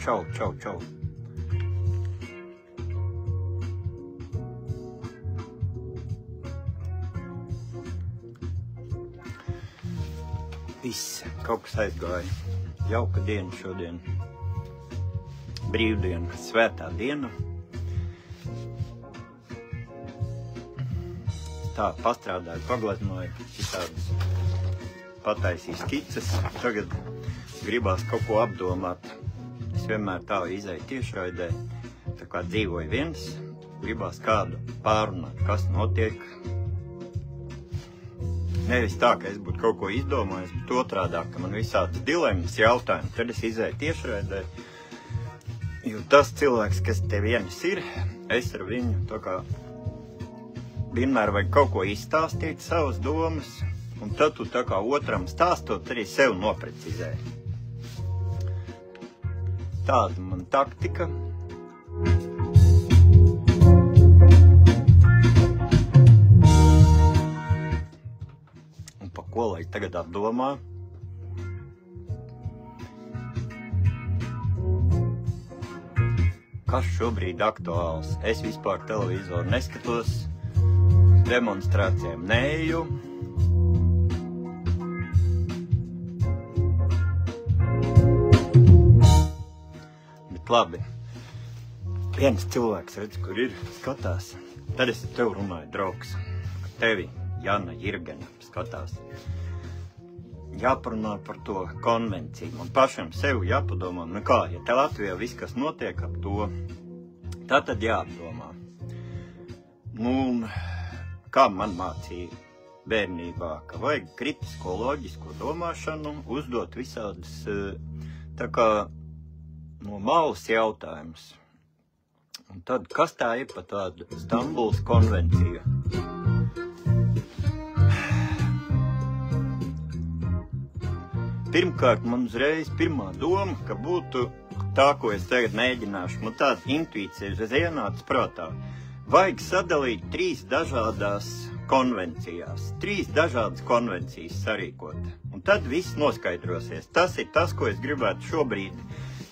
Čau, čau, čau. Viss, kaut kas aizgāja. Jauka diena šodien. Brīvdiena, svētā diena. Tā, pastrādāju, pagleznoju, visādas pataisīju skices. Tagad gribās kaut ko apdomāt. Es vienmēr tā izēju tiešraidē, tā kā dzīvoju viens. Gribās kādu pārunāt, kas notiek. Nevis tā, ka es būtu kaut ko izdomājis, bet otrādāk, ka man visādas dilemmas jautājumi. Tad es izēju tiešraidē. Jo tas cilvēks, kas te vienas ir, es ar viņu tā kā vienmēr vajag kaut ko izstāstīt, savas domas, un tad tu tā kā otram stāstot arī sev noprecizēji. Tāda man taktika. Un pa ko lai tagad apdomā? Kas šobrīd aktuāls? Es vispār televizoru neskatos, demonstrācijām neeju. Bet labi, viens cilvēks redz, kur ir, skatās. Tad es ar tevi runāju, draugs. Ar tevi, Jana Jirgena, skatās. Jāparunā par to konvenciju. Man pašam sev jāpadomā, nu kā, ja te Latvijā viss, kas notiek ap to, tad jāapdomā. Nu, kā man mācīja bērnībā, ka vajag kritisko loģisko domāšanu, uzdot visādas, tā kā, no malas jautājumus. Un tad, kas tā ir pa tādu Stambulas konvenciju? Pirmkārt, man uzreiz pirmā doma, ka būtu tā, ko es tagad mēģināšu, man tāda intuīcija ir ienāca prātā. Vajag sadalīt 3 dažādās konvencijās, 3 dažādas konvencijas sarīkot. Un tad viss noskaidrosies. Tas ir tas, ko es gribētu šobrīd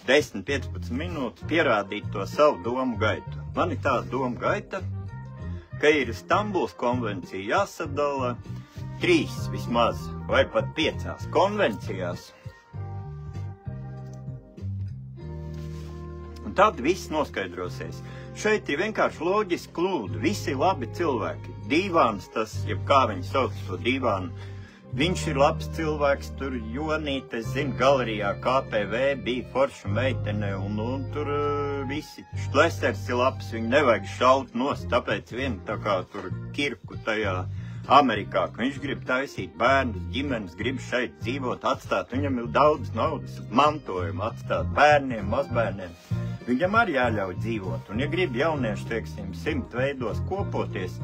10-15 minūtes pierādīt to savu domu gaitu. Man ir tāda doma gaita, ka ir Stambulas konvencija jāsadala 3 vismaz, vai pat 5 konvencijās. Un tad viss noskaidrosies. Šeit ir vienkārši loģiski kļūda. Visi labi cilvēki. Dīvāns tas, jeb kā viņi sauc to dīvānu, viņš ir labs cilvēks, tur Jonīte, es zinu, galerijā KPV bija forša meitene, un tur visi. Šlesers ir labs, viņu nevajag šaut nost, tāpēc vien tā kā tur kirku tajā Amerikā, ka viņš grib taisīt bērnus, ģimenes, grib šeit dzīvot, atstāt, viņam ir daudz naudas, mantojumu atstāt bērniem, mazbērniem. Viņam arī jāļauj dzīvot, un ja grib jaunieši, teiksim, 100 veidos kopoties,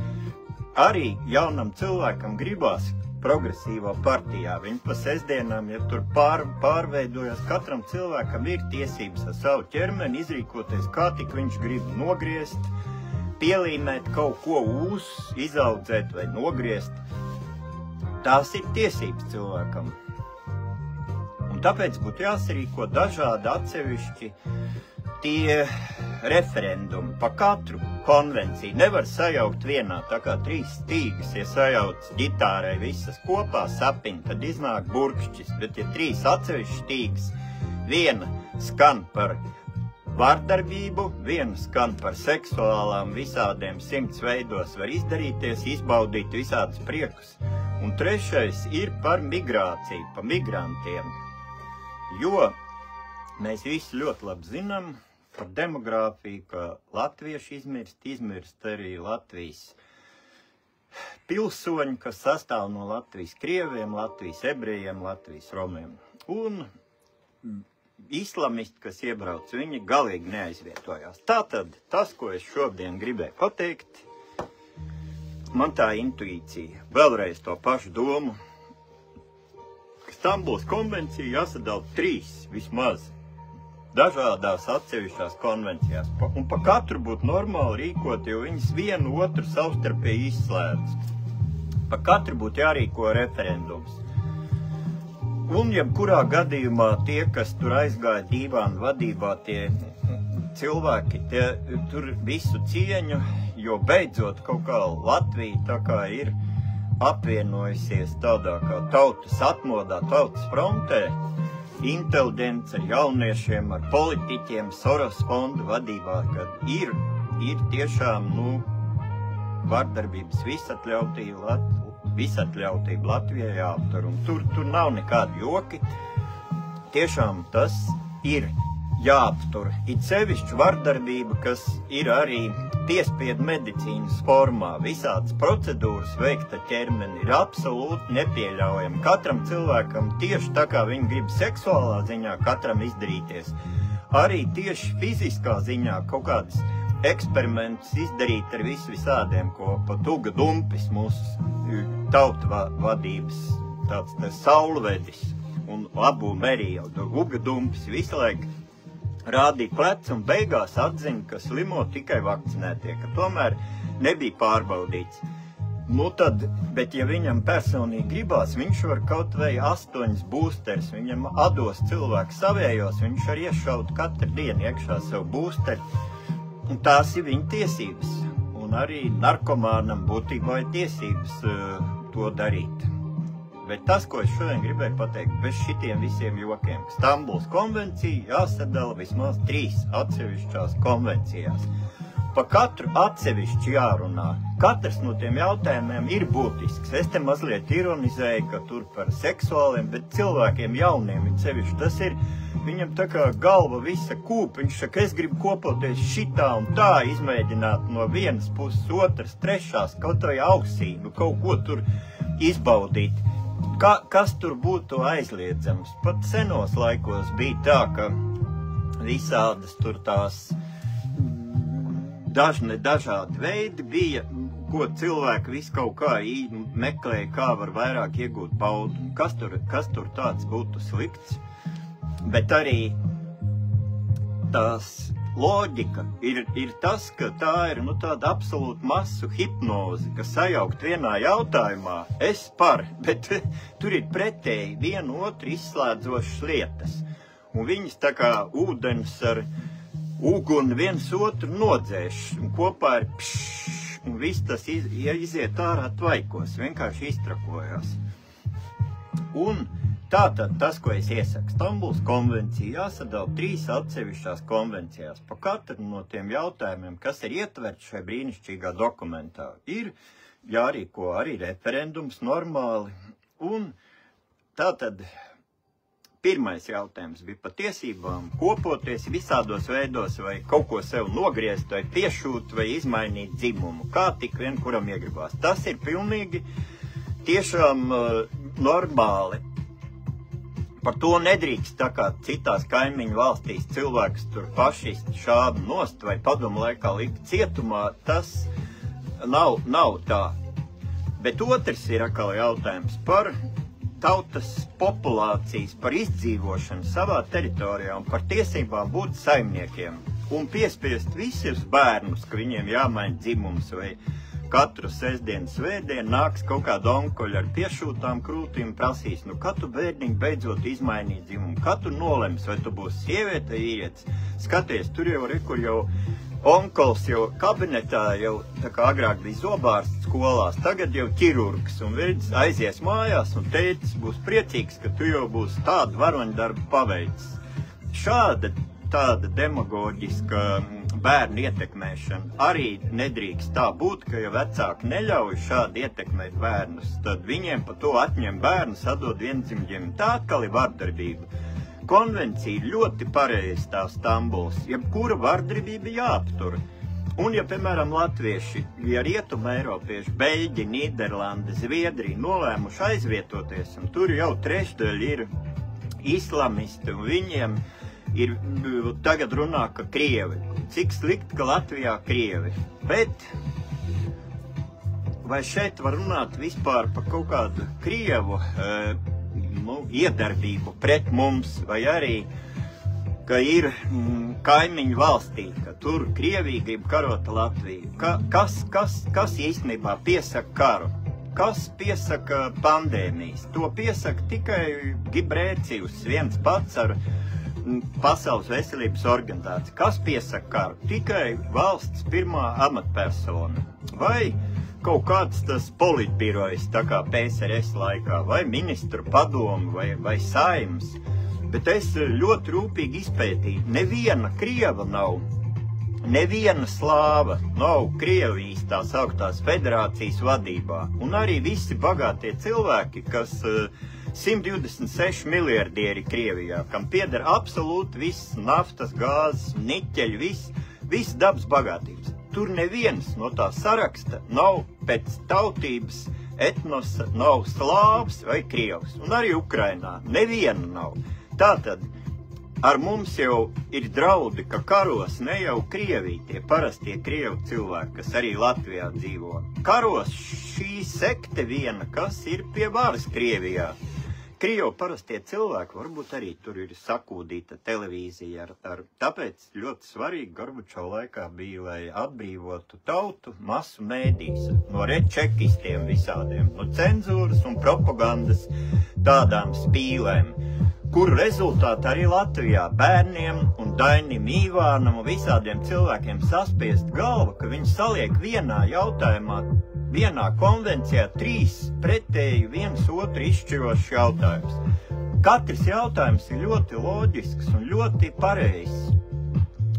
arī jaunam cilvēkam gribās progresīvā partijā. Viņi pa sestdienām, ja tur pārveidojas, katram cilvēkam ir tiesības ar savu ķermeni izrīkoties, kā tik viņš grib nogriezt, pielīmēt kaut ko izaudzēt vai nogriezt. Tās ir tiesības cilvēkam. Un tāpēc būtu jāsarīko dažādi atsevišķi tie referendumi pa katru konvenciju. Nevar sajaukt vienā, tā kā 3 stīgas, ja sajauc ģitārai visas kopā sapin, tad iznāk burkšķis, bet ja 3 atsevišķi stīgas, viena skan par vardarbību, viena skan par seksuālām visādiem 100 veidos var izdarīties, izbaudīt visādus priekus. Un 3. ir par migrāciju, pa migrantiem. Jo mēs visi ļoti labi zinām par demogrāfiju, ka latvieši izmirst arī Latvijas pilsoņi, kas sastāv no Latvijas krieviem, Latvijas ebrejiem, Latvijas romiem. Un islamisti, kas iebrauc, viņi galīgi neaizvietojās. Tātad tas, ko es šodien gribēju pateikt, man tā intuīcija, vēlreiz to pašu domu, ka Stambulas konvencija jāsadala 3 vismaz dažādās atsevišķās konvencijās. Un pa katru būtu normāli rīkot, jo viņas vienu otru savstarpēji izslēdz. Pa katru būtu jārīko referendums. Un jebkurā gadījumā tie, kas tur aizgāja dīvānu vadībā, tie cilvēki, tie tur visu cieņu, jo beidzot kaut kā Latvija tā kā ir apvienojusies tādā kā tautas atmodā, tautas frontē, inteliģents ar jauniešiem, ar politiķiem, Soros fondu vadībā, kad ir tiešām, vardarbības visatļautība Latvijai jāaptur, un tur nav nekādi joki. Tiešām tas ir jāaptur. It sevišķi vardarbība, kas ir arī piespiedu medicīnas formā. Visādas procedūras veikta ķermeni ir absolūti nepieļaujama. Katram cilvēkam tieši tā kā viņi grib seksuālā ziņā katram izdarīties, arī tieši fiziskā ziņā kaut kādas eksperimentus izdarīt ar visādiem, ko pat Uga Dumpis, mūsu tauta vadības tāds saulvedis, un Abu Merija, Uga Dumpis visu laiku rādīja plecu un beigās atzina, ka slimo tikai vakcinētie, ka tomēr nebija pārbaudīts. Bet ja viņam personīgi gribās, viņš var kaut vai 8 būsteris, viņam atdos cilvēku savējos, viņš var iešaut katru dienu iekšā savu būsteri. Un tās ir viņa tiesības, un arī narkomānam būtībā ir tiesības to darīt. Bet tas, ko es šodien gribēju pateikt, bez šitiem visiem jokiem, Stambulas konvencija jāsadala vismaz 3 atsevišķās konvencijās. Pa katru atsevišķi jārunā. Katrs no tiem jautājumiem ir būtisks. Es te mazliet ironizēju, ka tur par seksuāliem, bet cilvēkiem jauniem ir sevišķi. Tas ir viņam tā kā galva visa kūp, viņš saka, es gribu kopoties šitā un tā, izmēģināt no vienas puses, otras, trešās, kaut vai ausī, kaut ko tur izbaudīt. Kas tur būtu aizliedzams? Pat senos laikos bija tā, ka visādas tur tās dažādi veidi bija, ko cilvēki visu kaut kā meklēja, kā var vairāk iegūt baudu. Kas tur tāds būtu slikts? Bet arī tās loģika ir tas, ka tā ir tāda absolūta masu hipnoze, kas sajaukt vienā jautājumā, es par, bet tur ir pretēji vienu otru izslēdzošas lietas. Un viņas tā kā ūdens ar uguni viens otru nodzēš, un kopā ir pššš, un viss tas iziet ārā tvaikos, vienkārši iztrakojās. Un tātad tas, ko es iesaku, Stambulas konvencija jāsadala 3 atsevišķās konvencijās. Pa katru no tiem jautājumiem, kas ir ietverts šai brīnišķīgā dokumentā, ir jārīko arī referendums normāli. Un tātad pirmais jautājums bija par tiesībām kopoties visādos veidos, vai kaut ko sev nogriezt, vai piešūt, vai izmainīt dzimumu, kā tik vien kuram iegribās. Tas ir pilnīgi tiešām normāli. Par to nedrīkst, tā kā citās kaimiņu valstīs cilvēks tur fašisti šādu nost vai padomu laikā likt cietumā, tas nav tā. Bet otrs ir atkal jautājums par tautas populācijas, par izdzīvošanu savā teritorijā un par tiesībām būt saimniekiem un piespiest visus bērnus, ka viņiem jāmaina dzimums vai katru sestdienu, svētdienu nāks kaut kāda onkoļa ar piešūtām krūtīm prasīs, kad tu bērniņi beidzot izmainīt dzimumu, kad tu nolems, vai tu būsi sieviete vai vīrietis. Skaties, tur kur jau onkols jau kabinetā, jau tā kā agrāk bija zobārsts skolās, tagad jau ķirurgs, un viņš aizies mājās, un tētis būs priecīgs, ka tu jau būsi tādu varoņdarbu paveicis. Tāda demagoģiska bērnu ietekmēšana arī nedrīkst tā būt, ka ja vecāki neļauj šādi ietekmēt bērnus, tad viņiem pa to atņem bērnus, atdod viendzimģiem. Tā atkal ir vardarbība. Konvencija ļoti pareizi tā Stambulas, jebkura vardarbība jāaptur. Un ja, piemēram, latvieši, ja rietuma eiropieši, Beļģi, Nīderlande, Zviedrija nolēmuši aizvietoties, un tur jau trešdaļa ir islamisti, un viņiem ir tagad runā, ka Krievi. Cik slikti, ka Latvijā Krievi. Bet vai šeit var runāt vispār par kaut kādu Krievu iedarbību pret mums, vai arī, ka ir kaimiņu valstī, ka tur Krievija grib karot Latviju. Kas īstenībā piesaka karu? kas piesaka pandēmijas. To piesaka tikai Gibrēcijus viens pats ar Pasaules veselības organizāciju. Kas piesaka karu? Tikai valsts pirmā amatpersona. Vai kaut kāds tas politbirojs, tā kā PSRS laikā, vai ministru padomu, vai saimas. Bet es ļoti rūpīgi izpētīju. Neviena krieva nav, neviena slāva nav Krievijas tā sauktās federācijas vadībā. Un arī visi bagātie cilvēki, kas 126 miljardieri Krievijā, kam pieder absolūti viss naftas, gāzes, niķeļi, viss dabas bagātības. Tur neviens no tā saraksta nav pēc tautības, etnosa, nav slāvs vai krievs. Un arī Ukrainā neviena nav. Tātad ar mums jau ir draudi, ka karos ne jau Krievija, tie parastie krievu cilvēki, kas arī Latvijā dzīvo. Karos šī sekte viena, kas ir pie varas Krievijā. Krievu parastie cilvēki, varbūt arī tur ir sakūdīta televīzija, tāpēc ļoti svarīgi Gorbačova laikā bija, lai atbrīvotu tautu masu mēdīs no rečekistiem visādiem, no cenzūras un propagandas tādām spīlēm, kuru rezultātā arī Latvijā bērniem un Dainim Īvānam un visādiem cilvēkiem saspiest galva, ka viņi saliek vienā jautājumā, vienā konvencijā 3 pretēji viens otru izšķirošs jautājums. Katrs jautājums ir ļoti loģisks un ļoti pareizs.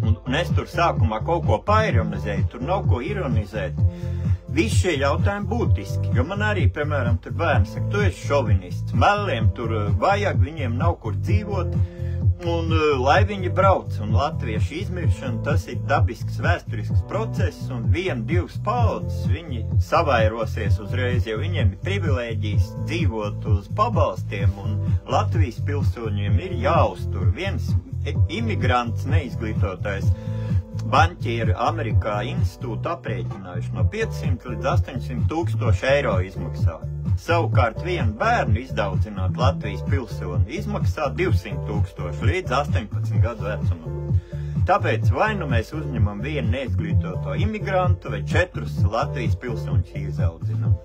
Un es tur sākumā kaut ko paironizēju, tur nav ko ironizēt. Visi šie jautājumi būtiski, jo man arī, piemēram, tur bērni saka, tu esi šovinists, meliem tur vajag, viņiem nav kur dzīvot, un lai viņi brauc, un latviešu izmiršana, tas ir dabisks vēsturisks process, un 1-2 paudzes viņi savairosies uzreiz, jo viņiem ir privilēģijas dzīvot uz pabalstiem, un Latvijas pilsoņiem ir jāuztur. Viens imigrants neizglītotais banķieri Amerikā institūtu aprēķinājuši no 500 līdz 800 tūkstoši eiro izmaksā. Savukārt vienu bērnu izdaucināt Latvijas pilsoni izmaksā 200 tūkstoši līdz 18 gadu vecumam. Tāpēc vai nu mēs uzņemam vienu neizglītoto imigrantu vai 4 Latvijas pilsoņus izaudzinam.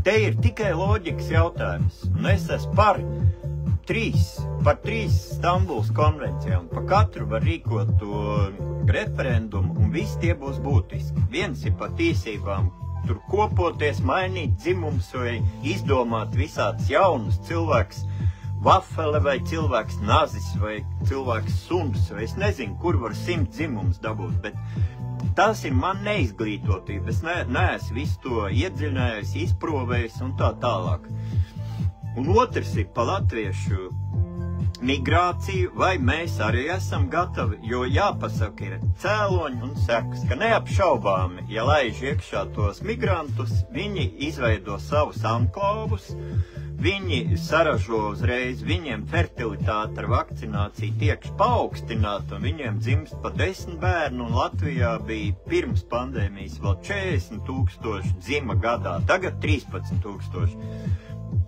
Te ir tikai loģikas jautājums, un es esmu par 3 Stambulas konvencijām, pa katru var rīkot to referendumu, un visi tie būs būtiski. Viens ir par tiesībām tur kopoties, mainīt dzimums vai izdomāt visādas jaunas cilvēks vafele vai cilvēks nazis vai cilvēks suns, vai es nezinu, kur var 100 dzimumus dabūt, bet tas ir man neizglītotība. Es neesmu visu to iedziļinājis, izprovējis un tā tālāk. Un otrs ir pa latviešu migrāciju, vai mēs arī esam gatavi, jo jāpasaka ir cēloņi un sekas, ka neapšaubāmi, ja laiž iekšā tos migrantus, viņi izveido savus anklāvus, viņi saražo uzreiz, viņiem fertilitāte ar vakcināciju tiek paaugstināta, un viņiem dzimst pa 10 bērnu, un Latvijā bija pirms pandēmijas vēl 40 000 dzima gadā, tagad 13 000.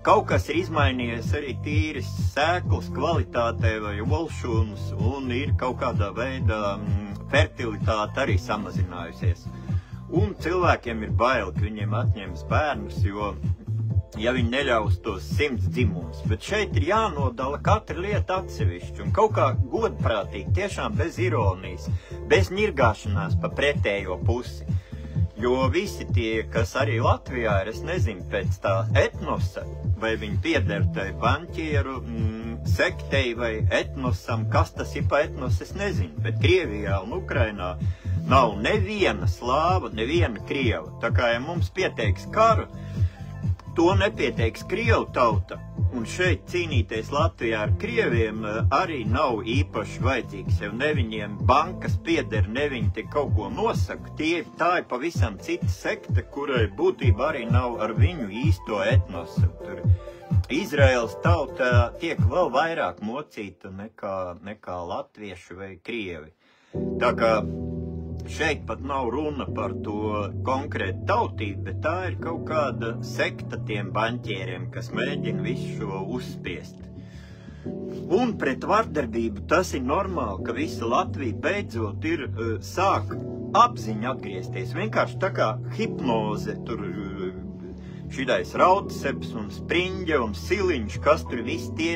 Kaut kas ir izmainījies arī tīris sēklas kvalitātē vai olšūnas, un ir kaut kādā veidā fertilitāte arī samazinājusies. Un cilvēkiem ir bail, ka viņiem atņems bērnus, jo ja viņi neļaus tos 100 dzimumus. Bet šeit ir jānodala katra lieta atsevišķi un kaut kā godprātīgi, tiešām bez ironijas, bez ņirgāšanās pa pretējo pusi. Jo visi tie, kas arī Latvijā ir, es nezinu, pēc tā etnosa, vai viņi pieder tai banķieru sektei vai etnosam, kas tas ir pa etnos, es nezinu, bet Krievijā un Ukrainā nav neviena slāva, neviena krieva. Tā kā ja mums pieteiks karu, to nepieteiks krievu tauta, un šeit cīnīties Latvijā ar krieviem arī nav īpaši vajadzīgs, jo ne viņiem bankas pieder, ne viņi te kaut ko nosaka, tā ir pavisam cita sekta, kurai būtībā arī nav ar viņu īsto etnosu. Tur Izraels tauta tiek vēl vairāk mocīta nekā latvieši vai krievi. Tā kā šeit pat nav runa par to konkrētu tautību, bet tā ir kaut kāda sekta tiem baņķieriem, kas mēģina visu šo uzspiest. Un pret vardarbību tas ir normāli, ka visa Latvija beidzot ir sāk apziņa atgriezties. Vienkārši tā kā hipnoze tur šitais Raudseps un Spriņģe un Siliņš, kas tur visi tie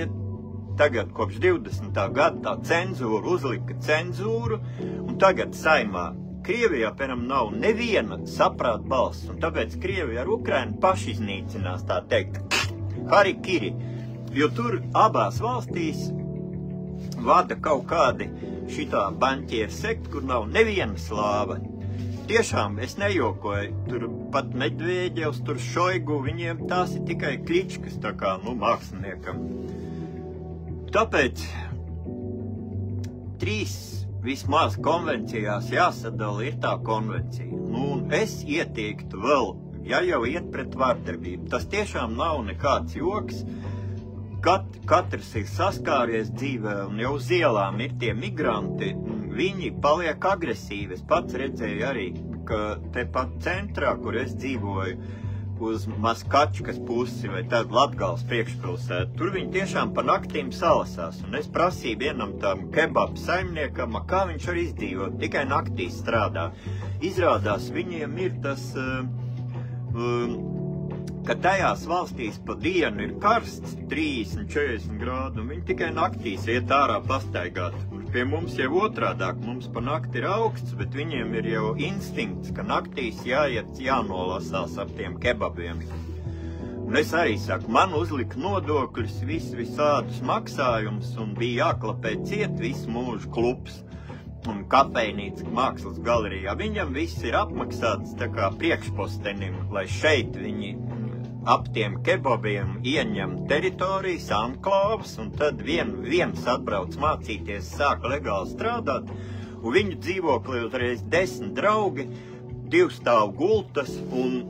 tagad kopš 20. gada tā cenzūra uzlika cenzūru, un tagad Saeimā Krievijā, piemēram, nav neviena saprāta balss, un tāpēc Krievija ar Ukrainu paši iznīcinās, tā teikt, harikiri, jo tur abās valstīs vada kaut kādi šitā baņķieru sekta, kur nav neviena slāva. Tiešām, es nejokoju, tur pat Medvēģevs, tur Šoigu, viņiem tās ir tikai kličkas, tā kā, māksliniekam. Tāpēc 3 vismaz konvencijās jāsadala ir tā konvencija. Un es ieteiktu vēl, ja jau iet pret vardarbību, tas tiešām nav nekāds joks. Katrs ir saskāries dzīvē, un jau uz ielām ir tie migranti, viņi paliek agresīvi. Es pats redzēju arī, ka te pat centrā, kur es dzīvoju, uz Maskačkas pusi vai tad Latgales priekšpilsētu, tur viņi tiešām pa naktīm salasās. Un es prasīju vienam tam kebabu saimniekam, kā viņš var izdzīvot, tikai naktīs strādā. Izrādās, viņiem ir tas, ka tajās valstīs pa dienu ir karsts 30-40 grādu, un viņi tikai naktīs iet ārā pastaigāt. Pie mums jau otrādāk, mums pa nakti ir augsts, bet viņiem ir jau instinkts, ka naktīs jānolasās ap tiem kebabiem. Un es arī saku, man uzlika nodokļus, visādus maksājumus, un bija jāklapē ciet visu mūžu klubs un kafejnīca mākslas galerijā. Viņam viss ir apmaksāts tā kā priekšpostenim, lai šeit viņi ap tiem kebabiem ieņem teritorijas, anklāvas, un tad viens atbrauc mācīties, sāka legāli strādāt, un viņu dzīvoklī uzreiz 10 draugi, 2 stāv gultas, un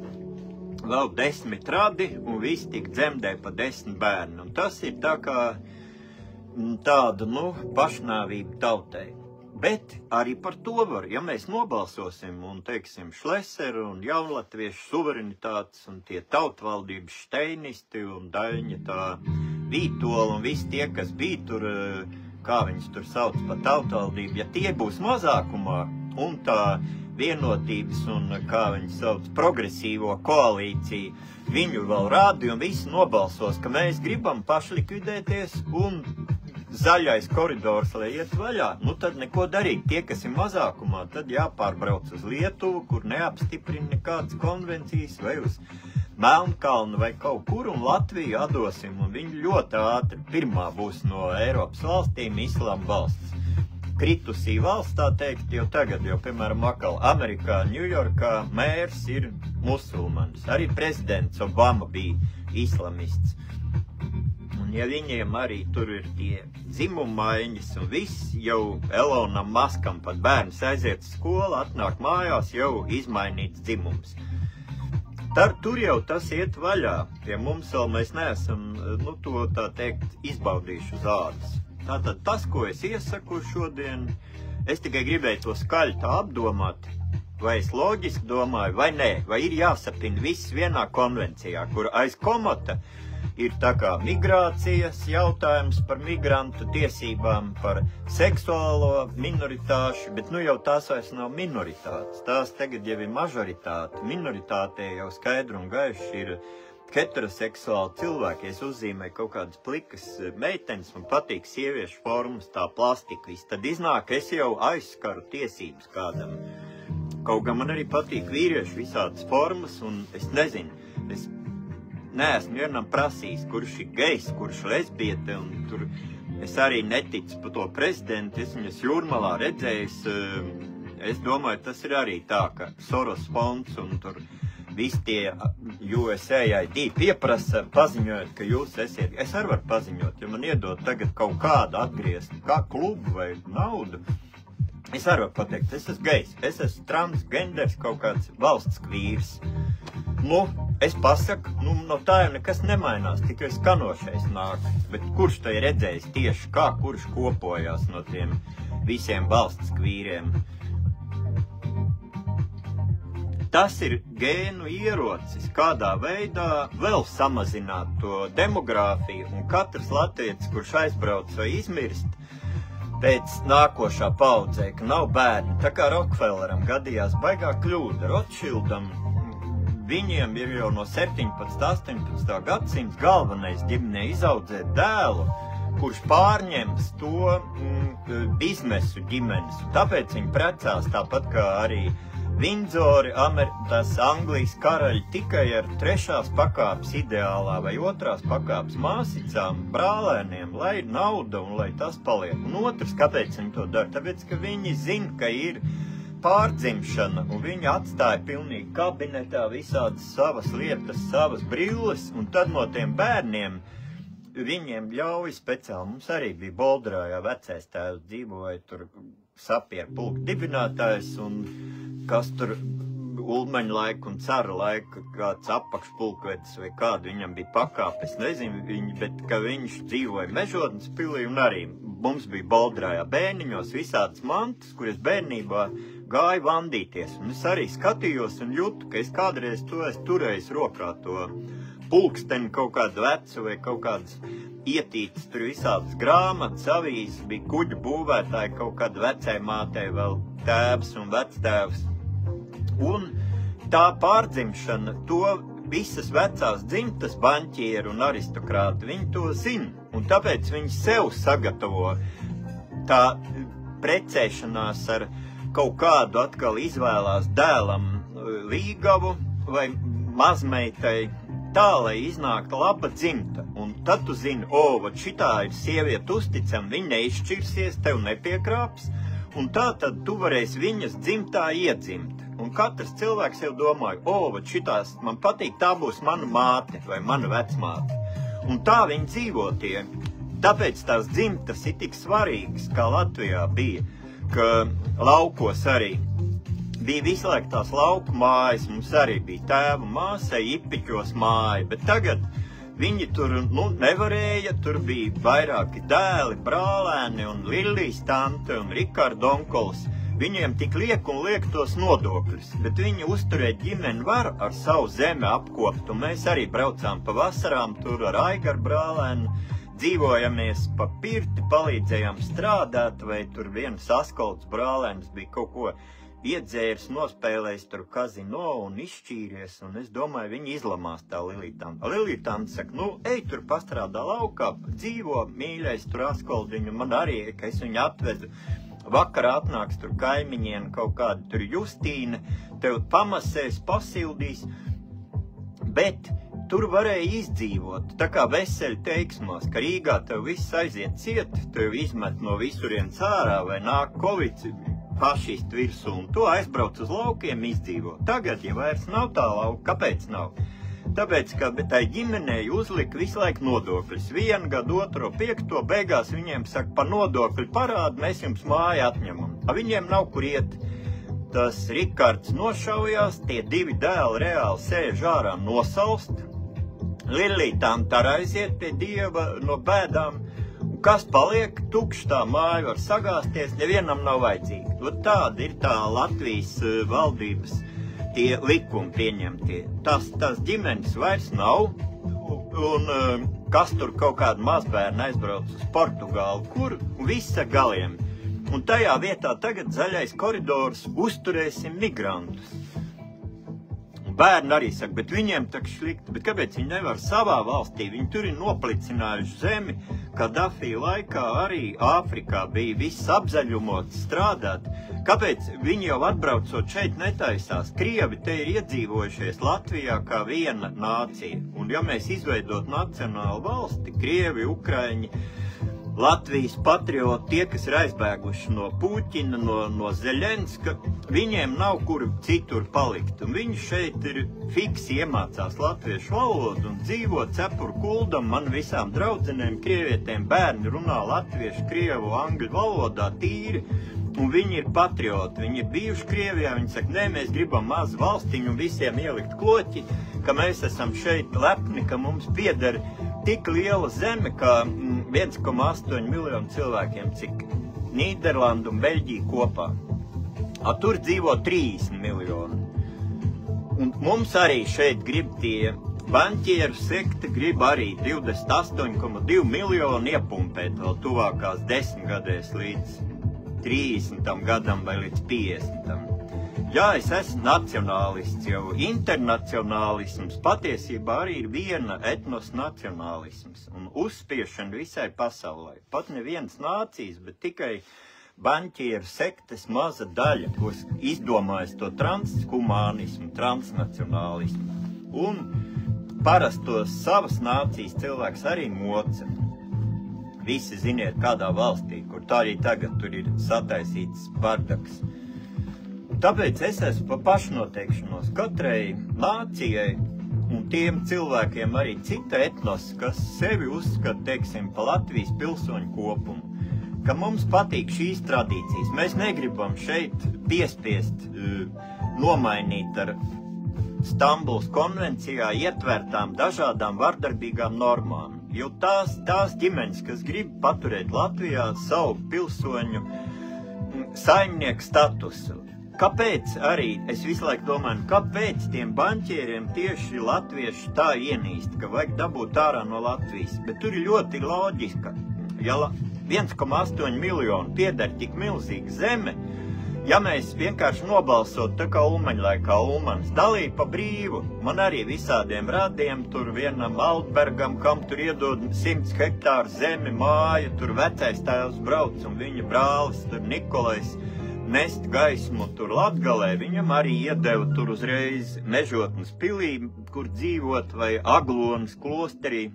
vēl 10 radi, un visi tik dzemdē pa 10 bērni. Un tas ir tā kā tāda, pašnāvība tautai. Bet arī par to var, ja mēs nobalsosim un, teiksim, Šleseru un jaunlatviešu suverenitātes un tie tautvaldības Steinisti un Daļņa tā Vītola un visi tie, kas bija tur, kā viņus tur sauc pa tautvaldību, ja tie būs mazākumā un tā vienotības un, kā viņi sauc, progresīvo koalīciju, viņu vēl rādi un visi nobalsos, ka mēs gribam pašlikvidēties un zaļais koridors, lai iet vaļā, tad neko darīt. Tie, kas ir mazākumā, tad jāpārbrauc uz Lietuvu, kur neapstiprina nekādas konvencijas, vai uz Melnkalnu vai kaut kur, un Latviju atdosim, un viņi ļoti ātri pirmā būs no Eiropas valstīm islāma valsts. Kritusī valsts, tā teikt, jau tagad, piemēram, Amerikā, Ņujorkā mērs ir musulmanis. Arī prezidents Obama bija islamists. Un ja viņiem arī tur ir tie dzimumaiņas un viss, jau Elonam Maskam pat bērns aiziet uz skolu, atnāk mājās, jau izmainīts dzimums. Tur jau tas iet vaļā. Pie mums vēl mēs neesam, to tā teikt, izbaudījuši uz ādas. Tātad tas, ko es iesaku šodien, es tikai gribēju to skaļi tā apdomāt, vai es loģiski domāju, vai nē, vai ir jāsapina viss vienā konvencijā, kur aiz komata ir tā kā migrācijas jautājums par migrantu tiesībām, par seksuālo minoritāšu, bet jau tās vairs nav minoritātes. Tās tagad jau ir mažoritāte. Minoritātē jau skaidri un gaiši ir heteroseksuāli cilvēki. Es uzzīmēju kaut kādas plikas meitenes, man patīk sieviešu formas, tā plastika viss. Tad iznāk, es jau aizskaru tiesības kādam. Kaut gan man arī patīk vīriešu visādas formas, un es nezinu, es neesmu vienam prasījis, kurš ir gejs, kurš lesbiete, un tur es arī neticu par to prezidentu, es viņas Jūrmalā redzējis, es domāju, tas ir arī tā, ka Soros fonds un tur visi tie USAID pieprasa paziņojot, ka jūs esiet, es arī varu paziņot, ja man iedod tagad kaut kādu atgriezt, kā klubu vai naudu, es arī varu pateikt, es esmu gejs, es esmu transgenders, kaut kāds valsts kvīrs. Es pasaku, no tā jau nekas nemainās, tikai skanošais nāk, bet kurš to ir redzējis tieši kā, kurš kopojās no tiem visiem valsts kvīriem? Tas ir gēnu ierocis, kādā veidā vēl samazināt to demogrāfiju, un katrs latvietis, kurš aizbrauc vai izmirst, pēc nākošā paudzē, ka nav bērni. Tā kā Rokfelleram gadījās baigā kļūda, Rotšildam viņiem ir jau no 17. 18. gadsimta galvenais ģimenē izaudzēt dēlu, kurš pārņems to biznesu ģimenes. Tāpēc viņi precās tāpat kā arī Vindzori, tas Anglijas karaļi tikai ar 3. pakāpes ideālā vai 2. pakāpes māsicām, brālēniem, lai ir nauda un lai tas paliek. Un otrs, kāpēc viņi to dara? Tāpēc, ka viņi zina, ka ir pārdzimšana, un viņi atstāja pilnīgi kabinetā visādas savas lietas, savas brilles, un tad no tiem bērniem viņiem ļauj speciāli. Mums arī bija Bolderājā vecais tēvs, dzīvoja tur sapieru pulka dibinātājs, un kas tur Ulmaņa laika un cara laika, kāds apakšpulkvedis vai kādu viņam bija pakāpes, nezinu, bet ka viņš dzīvoja Mežodnes pilī, un arī mums bija Bolderājā bērniņos visādas mantas, kur es bērnībā gāju vandīties, un es arī skatījos un jūtu, ka es kādreiz to esmu turējis rokā to pulksteni, kaut kādu vecu vai kaut kādas ietītas, tur visādas grāmatas, avīzes, bija kuģu būvētāji, kaut kāda vecai mātei vēl tēvs un vectēvs. Un tā pārdzimšana, to visas vecās dzimtas baņķieri un aristokrāti, viņi to zina, un tāpēc viņi sev sagatavo tā precēšanās ar kaut kādu atkal izvēlās dēlam līgavu vai mazmeitai, tā, lai iznāktu laba dzimta. Un tad tu zini, vat šitā ir sieviete uzticama, viņa neizšķirsies, tev nepiekrāps, un tā tad tu varēsi viņas dzimtā iedzimt. Un katrs cilvēks jau domāja, vat šitās man patīk, tā būs mana māte vai mana vecmāte. Un tā viņi dzīvo tie. Tāpēc tās dzimtas ir tik svarīgas, kā Latvijā bija, ka laukos arī bija visu laiku tās lauku mājas, mums arī bija tēva māsai, Ipiķos māja, bet tagad viņi tur nevarēja, tur bija vairāki dēli, brālēni un Lillijas tante un Rikarda onkols. Viņiem tik liek un liek tos nodokļus, bet viņi uzturēt ģimeni var ar savu zemi apkopt, un mēs arī braucām pa vasarām tur ar Aigaru brālēnu, dzīvojamies pa pirti, palīdzējām strādāt, vai tur viens Askolds brālēns bija kaut ko iedzēris, nospēlējis tur kazino un izšķīries, un es domāju, viņi izlamās tā Lilītām. Lilītām saka, ej tur pastrādā laukā, dzīvo, mīļais tur Askoldiņu, man arī, ka es viņu atvedu. Vakarā atnāks tur kaimiņien kaut kāda tur Justīna, tev pamasēs, pasildīs, bet tur varēja izdzīvot, tā kā veseļu teiksmās, ka Rīgā tev viss aiziet ciet, tev izmet no visurienes ārā vai nāk Covid fašistu virsū, un to aizbrauc uz laukiem izdzīvot. Tagad, ja vairs nav tā lauka, kāpēc nav? Tāpēc, ka tai ģimenei uzlika visu laiku nodokļus. 1 gadu, 2, 5, beigās viņiem saka, par nodokļu parādu mēs jums māju atņemam. Viņiem nav kur iet. Tas Rikards nošaujās, tie 2 dēli reāli sēž ārā nosalst. Lillītām tā aiziet pie Dieva no bēdām. Un kas paliek? Tukšs tā māja var sagāsties, nevienam nav vajadzīga. Tāda ir tā Latvijas valdības tie likumi pieņemtie. Tās ģimenes vairs nav, un kas tur kaut kādu mazbērnu aizbrauc uz Portugālu, kur visa galiem. Un tajā vietā tagad zaļais koridors uzturēsim migrantus. Bērni arī saka, bet viņiem tak slikti, bet kāpēc viņi nevar savā valstī? Viņi tur ir noplicinājuši zemi, Kadafī laikā arī Āfrikā bija viss apzaļumots strādāt. Kāpēc viņi jau atbraucot šeit netaisās? Krievi te ir iedzīvojušies Latvijā kā viena nācija. Un ja mēs izveidot nacionālu valsti, Krievi, Ukraiņi, Latvijas patrioti, tie, kas ir aizbēguši no Puķina, no Zeļenska, viņiem nav kur citur palikt. Un viņi šeit ir fiksi iemācās latviešu valodu un dzīvo cepuru kuldam. Man visām draudzenēm, krievietēm bērni runā latviešu, krievu, angļu valodā tīri. Un viņi ir patrioti, viņi ir bijuši Krievijā, viņi saka, nē, mēs gribam mazu valstiņu un visiem ielikt kloķi, ka mēs esam šeit lepni, ka mums pieder tik liela zeme, kā 1,8 miljonu cilvēkiem, cik Nīderlanda un Beļģija kopā. Tur dzīvo 30 miljoni. Un mums arī šeit grib tie banķieru sekta, grib arī 28,2 miljonu iepumpēt vēl tuvākās 10 gadēs līdz 30 gadam vai līdz 50. Jā, es esmu nacionālists, jau internacionālisms patiesībā arī ir viena etnos nacionālisms un uzspiešana visai pasaulē. Pat nevienas nācijas, bet tikai baņķieru sektes maza daļa, ko izdomājas to transhumānismu, transnacionālismu. Un parastos savas nācijas cilvēks arī moca. Visi ziniet, kādā valstī, kur tā arī tagad tur ir sataisīts bardaks. Tāpēc es esmu pa pašnoteikšanos katrai nācijai un tiem cilvēkiem arī cita etnos, kas sevi uzskata, teiksim, pa Latvijas pilsoņu kopumu, ka mums patīk šīs tradīcijas. Mēs negribam šeit piespiest nomainīt ar Stambulas konvencijā ietvertām dažādām vardarbīgām normām, jo tās ģimenes, kas grib paturēt Latvijā savu pilsoņu saimnieku statusu. Kāpēc arī, es visu laiku domāju, kāpēc tiem baņķieriem tieši latvieši tā ienīst, ka vajag dabūt ārā no Latvijas? Bet tur ir ļoti loģiska. Ja 1,8 miljonu pieder tik milzīga zeme, ja mēs vienkārši nobalsot tā kā Ulmaņlaikā Ulmanis, dalīja pa brīvu, man arī visādiem radiem, tur vienam Altbergam, kam tur iedod 100 hektāru zemi, māju, tur vecais tēvs brauc un viņa brālis, tur Nikolais, nest gaismu tur Latgalē, viņam arī iedeva tur uzreiz Mežotnes pilī, kur dzīvot, vai Aglonas klosterī.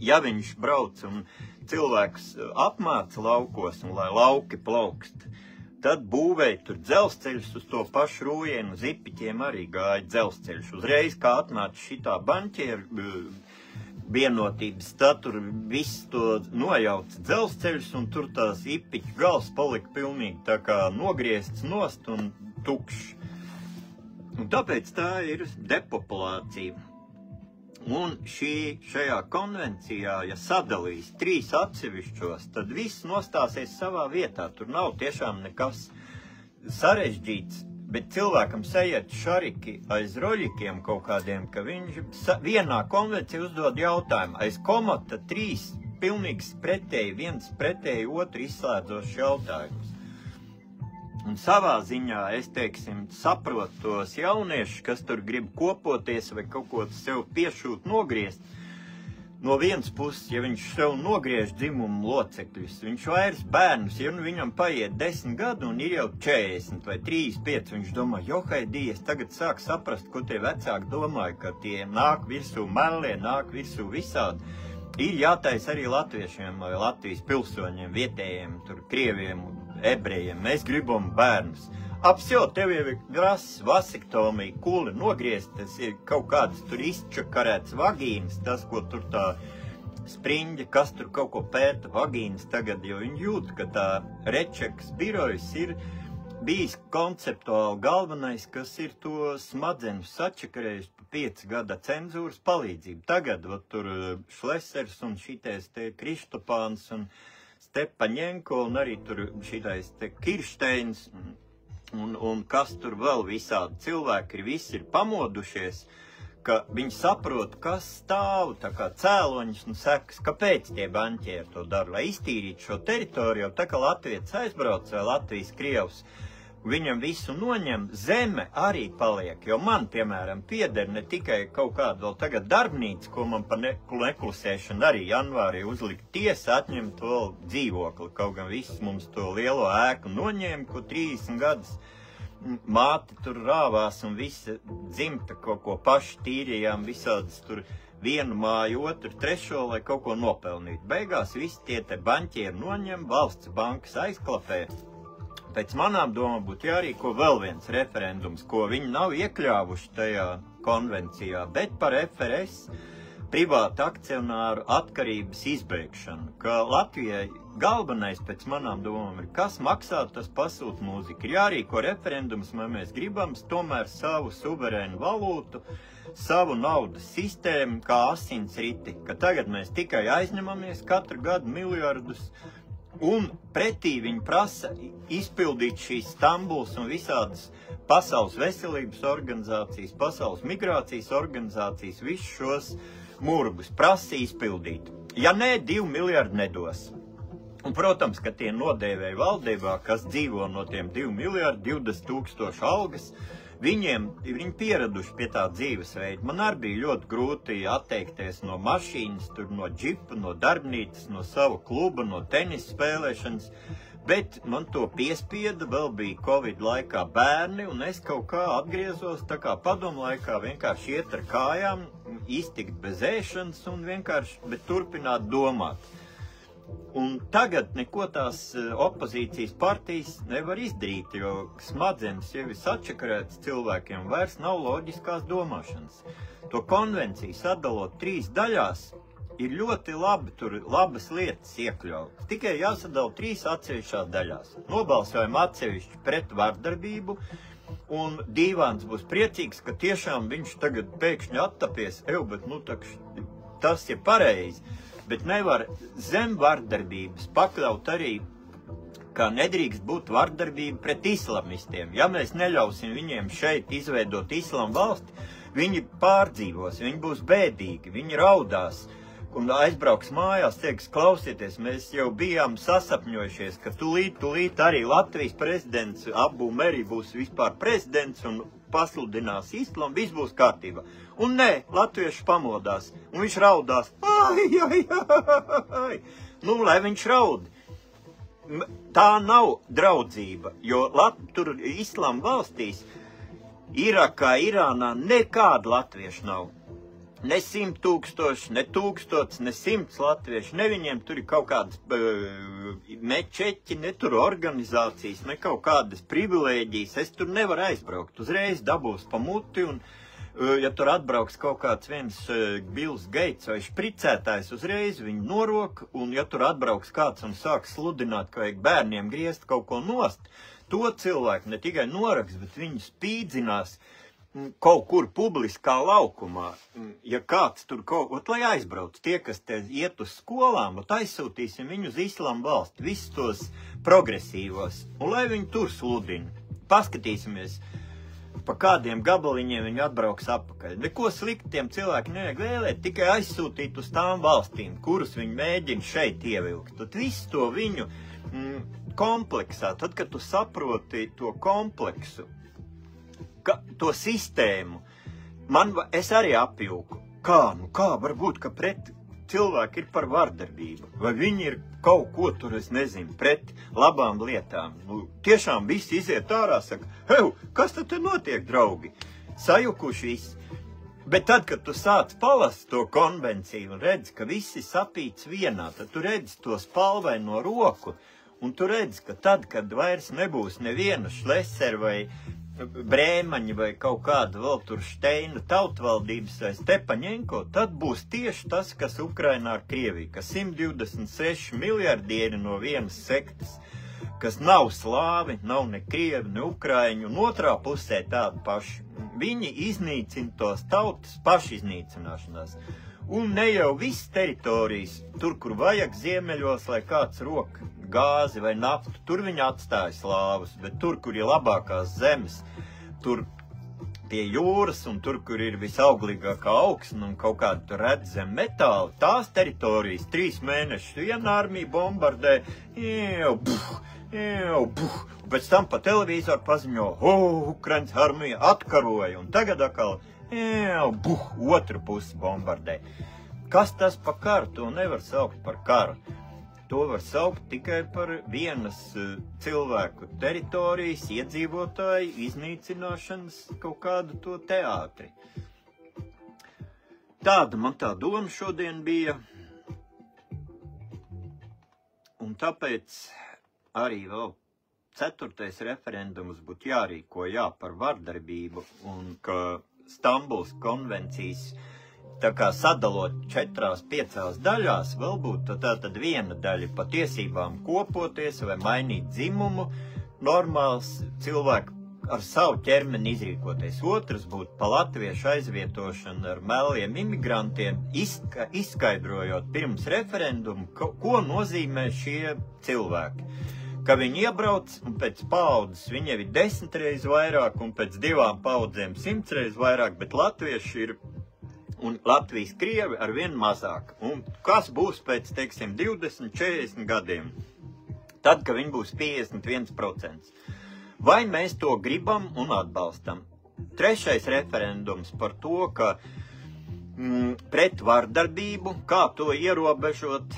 Ja viņš brauc un cilvēks apmāca laukos, un lai lauki plaukst, tad būvēja tur dzelzceļus uz to pašu Rūjienu, uz Ipiķiem arī gāja dzelzceļus. Uzreiz, kā atnāca šitā baņķieru vienotības, tad tur viss to nojauca dzelzceļus, un tur tās Ipiķu gals palika pilnīgi tā kā nogriezts nost un tukšs. Un tāpēc tā ir depopulācija. Un šajā konvencijā, ja sadalīs 3 atsevišķos, tad viss nostāsies savā vietā. Tur nav tiešām nekas sarežģīts. Bet cilvēkam sajiet šariki aiz roļikiem kaut kādiem, ka viņš vienā konvencijā uzdod jautājumu. Aiz komata 3 pilnīgs pretēji, viens pretēji otru izslēdzošs jautājums. Un savā ziņā es, teiksim, saprotu tos jauniešus, kas tur grib kopoties vai kaut ko sev piešūt, nogriezt. No vienas puses, ja viņš sev nogriež dzimumu locekļus, viņš vairs bērnus, ja viņam paiet 10 gadu un ir jau 40 vai 35, viņš domā, johaidī, es tagad sāku saprast, ko tie vecāki domāja, ka tie nāk virsū melie, nāk virsū visādi. Ir jātais arī latviešiem vai Latvijas pilsoņiem, vietējiem, tur krieviem, ebrejiem, mēs gribam bērnus. Apsjo, tev jau ir grasas, vasektomija, kuli nogriezt, tas ir kaut kādas tur izčakarēts vagīnas, tas, ko tur tā spriņģa, kas tur kaut ko pēta vagīnas tagad, jo viņi jūt, ka tā Rečekas birojas ir bijis konceptuāli galvenais, kas ir to smadzenu sačakarējis pa 5 gada cenzūras palīdzību. Tagad, tur Šlesers un šitais te Krištopāns un Stepaņenko un arī tur šitais te Kiršteins, un kas tur vēl visādi cilvēki visi ir pamodušies, ka viņi saprot, kas stāv, tā kā cēloņus un sekas, kāpēc tie baņķieri to dara, lai iztīrītu šo teritoriju, tā kā Latvijas aizbrauc vai Latvijas krievs, viņam visu noņem, zeme arī paliek, jo man, piemēram, pieder ne tikai kaut kāda vēl tagad darbnīca, ko man pa neklusēšanu arī janvārī uzlika tiesa, atņemt vēl dzīvokli, kaut gan viss mums to lielo ēku noņēma, ko 30 gadus māte tur rāvās un visa dzimta kaut ko paši tīrījām, visādas tur vienu māju, otru, trešo, lai kaut ko nopelnītu. Beigās visi tie te baņķieri noņem, valsts bankas aizklapē. Pēc manām domām būtu jārīko vēl viens referendums, ko viņi nav iekļāvuši tajā konvencijā, bet par FRS privātu akcionāru atkarības izbeigšanu, ka Latvijai galvenais pēc manām domām ir, kas maksā, tas pasūt mūziku. Ir jārīko referendums, vai mēs gribam tomēr savu suverēnu valūtu, savu naudas sistēmu kā asins riti, ka tagad mēs tikai aizņemamies katru gadu miljardus, un pretī viņi prasa izpildīt šīs Stambulas un visādas Pasaules veselības organizācijas, Pasaules migrācijas organizācijas, visus šos murgus prasa izpildīt. Ja nē, 2 miljardi nedos. Un, protams, ka tie nodēvēji valdībā, kas dzīvo no tiem 2 miljardi, 20 000 algas, viņi pieraduši pie tā dzīvesveida. Man arī bija ļoti grūti atteikties no mašīnas, tur no džipa, no darbnīcas, no sava kluba, no tenisa spēlēšanas, bet man to piespieda, vēl bija Covid laikā bērni, un es kaut kā atgriezos, tā kā padomu laikā vienkārši iet ar kājām, iztikt bez ēšanas un vienkārši, bet turpināt domāt. Un tagad neko tās opozīcijas partijas nevar izdarīt, jo smadzenes jau ir sačakarētas cilvēkiem, vairs nav loģiskās domāšanas. To konvenciju sadalot 3 daļās ir ļoti labi, tur labas lietas iekļautas. Tikai jāsadala 3 atsevišķās daļās. Nobalsojam atsevišķi pret vardarbību, un Dīvāns būs priecīgs, ka tiešām viņš tagad pēkšņi attapies, bet tas ir pareizi. Bet nevar zem vardarbības pakļaut arī, ka nedrīkst būt vardarbība pret islamistiem. Ja mēs neļausim viņiem šeit izveidot islamu valsti, viņi pārdzīvos, viņi būs bēdīgi, viņi raudās un aizbrauks mājās, teiks, klausieties, mēs jau bijām sasapņojušies, ka tūlīt arī Latvijas prezidents Abu Meri būs vispār prezidents un pasludinās islamu, viss būs kārtībā. Un nē, latvieši pamodās, un viņš raudās. Ai. Nu, lai viņš raud. Tā nav draudzība, jo tur islāma valstīs, Irakā, Irānā nekāda latvieši nav. Ne 100 000, ne 1000, ne 100 latvieši, ne viņiem tur ir kaut kādas mečeķi, ne tur organizācijas, ne kaut kādas privilēģijas. Es tur nevaru aizbraukt, uzreiz dabūs pa muti, un ja tur atbrauks kaut kāds viens Bills Gates vai špricētājs, uzreiz viņu norok, un ja tur atbrauks kāds un sāk sludināt, ka vajag bērniem griezt kaut ko nost, to cilvēku ne tikai noraks, bet viņu spīdzinās kaut kur publiskā laukumā, ja kāds tur lai aizbrauc, tie, kas te iet uz skolām, aizsūtīsim viņu uz islamu valsti, visus tos progresīvos, un lai viņi tur sludina. Paskatīsimies, pa kādiem gabaliņiem viņi atbrauks atpakaļ. Neko slikti tiem cilvēkiem nevajag vēlēt, tikai aizsūtīt uz tām valstīm, kurus viņi mēģina šeit ievilkt. Tad visu to viņu kompleksā, tad, kad tu saproti to kompleksu, to sistēmu, es arī apjūku. Kā var būt, ka pret cilvēki ir par vardarbību? Vai viņi ir kaut ko tur, es nezinu, pret labām lietām? Tiešām visi iziet ārā, saka, kas tad te notiek, draugi? Sajukuši visi. Bet tad, kad tu sāc palast to konvenciju un redzi, ka visi sapīts vienā, tad tu redzi to spalvaino roku, un tu redzi, ka tad, kad vairs nebūs neviena Šlesera vai Brēmaņa vai kaut kāda vēl tur Šteina tautvaldības vai Stepaņenko, tad būs tieši tas, kas Ukrainā ar Krieviju, ka 126 miljardieri no vienas sektas, kas nav slāvi, nav ne krievi, ne ukraiņu, un otrā pusē tādi paši. Viņi iznīcina tos tautas pašiznīcināšanās. Un ne jau viss teritorijas, tur, kur vajag ziemeļos, lai kāds rok gāzi vai naftu, tur viņi atstāja slāvus, bet tur, kur ir labākās zemes, tur pie jūras un tur, kur ir visauglīgākā augsne un kaut kāda tur redzam metāli, tās teritorijas 3 mēnešus viena armija bombardē, un pēc tam pa televizoru paziņo, Ukrainas armija atkaroja, un tagad atkal otru pusi bombardē. Kas tas pa karu? To nevar saukt par karu. To var saukt tikai par vienas cilvēku teritorijas, iedzīvotāju iznīcināšanas kaut kādu to teātri. Tāda man tā doma šodien bija. Un tāpēc arī vēl 4. referendums būtu jārīko par vardarbību un ka Stambuls konvencijas tā kā sadalot 4-5 daļās, vēl būtu tātad viena daļa pa tiesībām kopoties vai mainīt dzimumu, normāls cilvēku ar savu ķermeni izrīkoties. Otrs būtu pa latviešu aizvietošanu ar meliem imigrantiem, izskaidrojot pirms referendumu, ko nozīmē šie cilvēki. Ka viņi iebrauc un pēc paaudzes viņiem ir 10 reizes vairāk un pēc 2 paaudzēm 100 reizes vairāk, bet latvieši ir un Latvijas krievi ar vien mazāk. Un kas būs pēc, teiksim, 20-40 gadiem? tad, kad viņi būs 51%. Vai mēs to gribam un atbalstam? Trešais referendums par to, ka pret vardarbību, kā to ierobežot,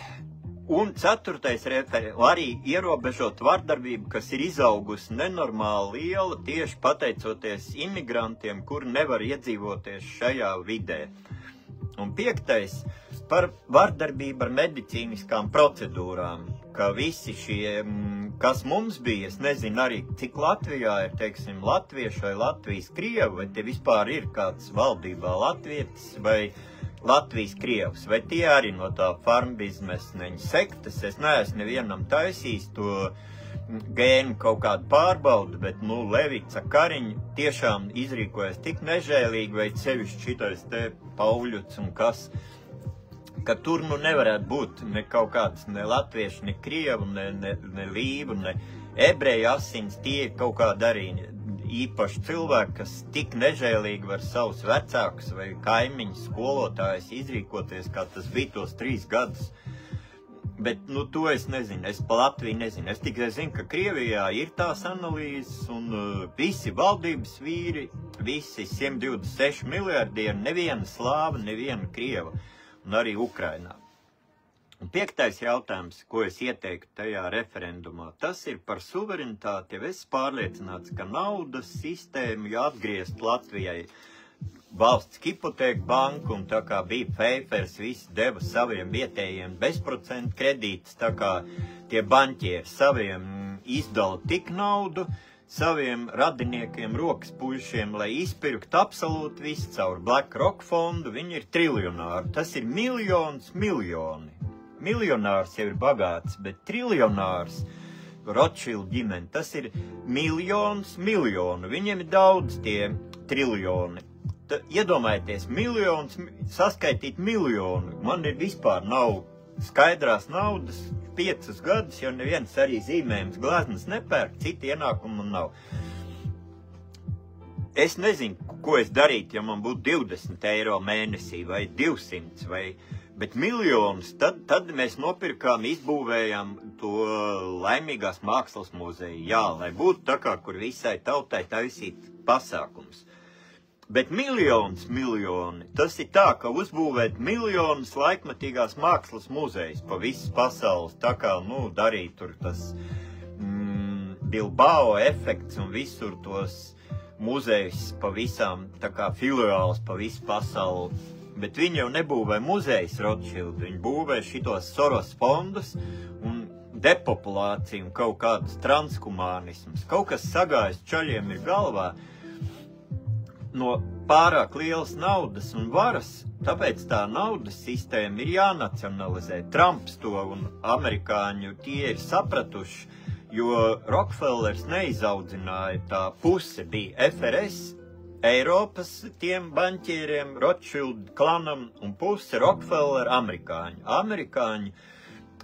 un ceturtais referendums arī ierobežot vardarbību, kas ir izaugusi nenormāli liela tieši pateicoties imigrantiem, kuri nevar iedzīvoties šajā vidē. Un piektais par vardarbību ar medicīniskām procedūrām, ka visi šie, kas mums bija, es nezinu arī, cik Latvijā ir, teiksim, latvieši vai Latvijas krievi, vai te vispār ir kāds valdībā latvietis vai Latvijas krievs, vai tie arī no tā farmbiznesneņa sektas. Es neesmu nevienam taisījis to gēnu kaut kādu pārbaudu, bet, Levica Kariņa tiešām izrīkojas tik nežēlīgi, vai sevišķi šitais te Pauļuts un kas, ka tur nevarētu būt ne kaut kāds ne latvieši, ne krievu, ne līvu, ne ebreju asins, tie kaut kādi arī īpaši cilvēki, kas tik nežēlīgi var savus vecākus vai kaimiņus, skolotājus izrīkoties, kā tas bija tos 3 gadus. Bet, to es nezinu, es pa Latviju nezinu. Es tikai zinu, ka Krievijā ir tās analīzes un visi valdības vīri, visi 126 miljardieri, neviena slāva, neviena krieva, un arī Ukrainā. Un piektais jautājums, ko es ieteiktu tajā referendumā, tas ir par suverenitāti, ja es pārliecināts, ka naudas sistēmu jāatgriezt Latvijai valsts hipotēku banku, un tā kā bija Pfeifers, visi deva saviem vietējiem bezprocentu kredītus, tā kā tie baņķieri saviem izdala tik naudu, saviem radiniekiem, rokas puišiem, lai izpirkt absolūti visu caur BlackRock fondu, viņi ir triljonāri. Tas ir miljoni. Miljonārs jau ir bagāts, bet triljonārs, Rothschild ģimene, tas ir miljonu. Viņiem ir daudz tie triljoni. Iedomājieties, saskaitīt miljonu. Man ir vispār nav skaidrās naudas, 5 gadus, jo neviens arī zīmējums gleznas nepērk, citi ienākumu nav. Es nezinu, ko es darītu, ja man būtu 20 eiro mēnesī vai 200, bet miljonus, tad mēs nopirkām, izbūvējām to laimīgās mākslas muzeju. Jā, lai būtu tā kā, kur visai tautai taisīt pasākums. Bet miljoni, tas ir tā, ka uzbūvēt miljonus laikmatīgās mākslas muzejas pa visas pasaules, tā kā, darīt tur tas Bilbao efekts un visur tos muzejus pa visām, tā kā filiāls pa visu pasauli. Bet viņi jau nebūvē muzejus Rothschild, viņi būvē šitos Soros fondus un depopulāciju un kaut kādus transhumānismus. Kaut kas sagājis čaļiem ir galvā no pārāk lielas naudas un varas, tāpēc tā naudas sistēma ir jānacionalizē. Trumps to un amerikāņu tie ir sapratuši, jo Rockefellers neizaudzināja, tā puse bija FRS, Eiropas tiem baņķieriem, Rothschild klanam, un puse Rockefeller amerikāņu. Amerikāņi,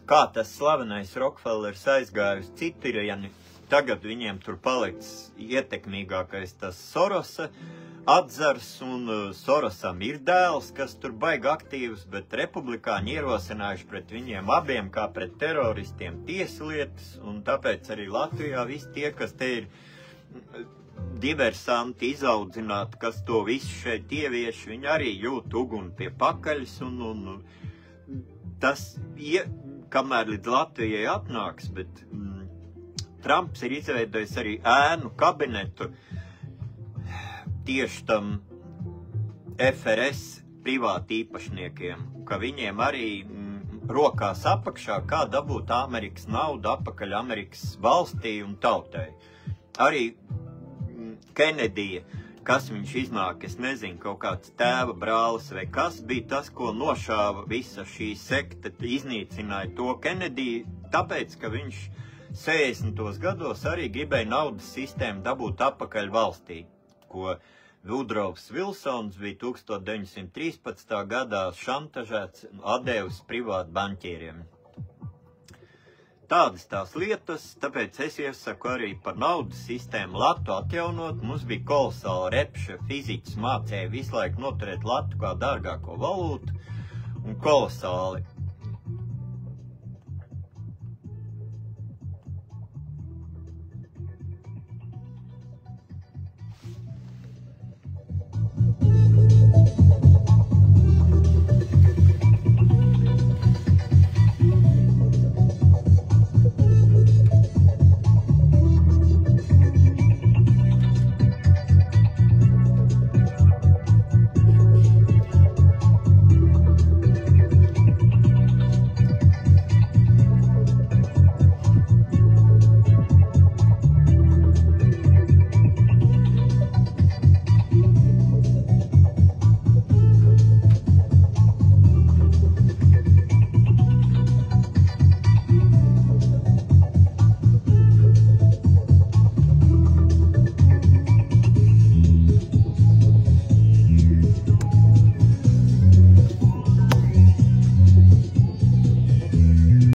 kā tas slavenais Rockefellers aizgāja uz citurieni, tagad viņiem tur paliks ietekmīgākais tas Sorosa atzars, un Sorosam ir dēls, kas tur baigi aktīvs, bet republikāņi ierosinājuši pret viņiem abiem kā pret teroristiem tieslietas, un tāpēc arī Latvijā visi tie, kas te ir diversanti izaudzināti, kas to visu šeit ievieš, viņi arī jūt uguni pie pakaļas, un tas, kamēr līdz Latvijai atnāks, bet Trumps ir izveidojis arī ēnu kabinetu tieši tam FRS privāti īpašniekiem, ka viņiem arī rokās apakšā, kā dabūt Amerikas naudu atpakaļ Amerikas valstī un tautai. Arī Kenedija, kas viņš iznāk, es nezinu, kaut kāds tēva brālis vai kas, bija tas, ko nošāva visa šī sekta, iznīcināja to Kenediju, tāpēc, ka viņš 60. gados arī gribēja naudas sistēmu dabūt atpakaļ valstī, ko Woodrows Wilsons bija 1913. gadā šantažēts atdevis privātu baņķieriem. Tādas tās lietas, tāpēc es iesaku arī par naudas sistēmu latu atjaunot. Mums bija kolosāla repša, fiziķis mācēja visu laiku noturēt latu kā dārgāko valūtu, un kolosāli